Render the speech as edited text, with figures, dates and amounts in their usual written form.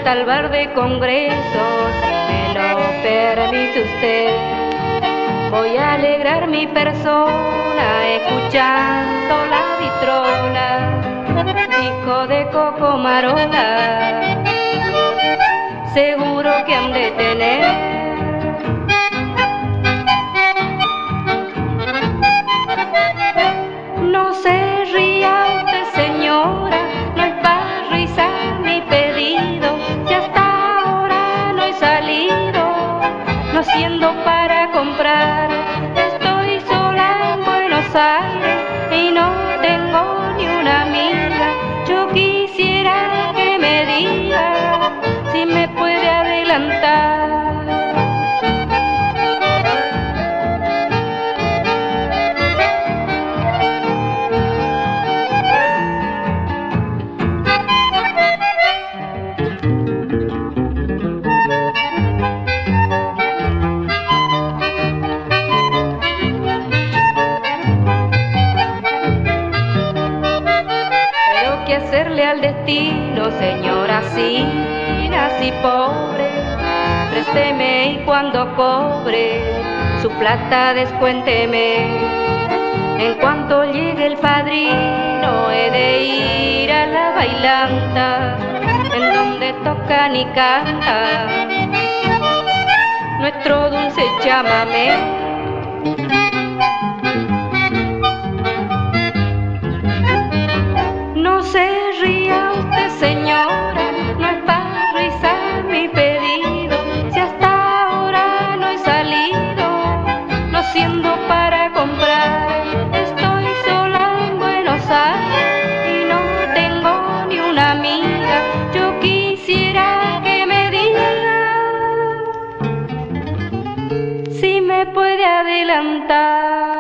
vuelta al bar de Congreso, si me lo permite usted. Voy a alegrar mi persona escuchando la vitrola, disco de Coco Marola, seguro que han de tener. No se ría usted, señora, no es para risa mi pedido, si hasta ahora no he salido, no siendo para comprar. Estoy sola en Buenos Aires y no tengo ni una amiga. Yo quisiera que me diga si me puede adelantar. Que hacerle al destino, señora, así nací pobre. Présteme y cuando cobre su plata descuénteme. En cuanto llegue el padrino he de ir a la bailanta, en donde tocan y cantan nuestro dulce chamamé. No se ría usted, señora, no es para risa mi pedido, si hasta ahora no he salido, no siendo para comprar. Estoy sola en Buenos Aires y no tengo ni una amiga. Yo quisiera que me diga si me puede adelantar.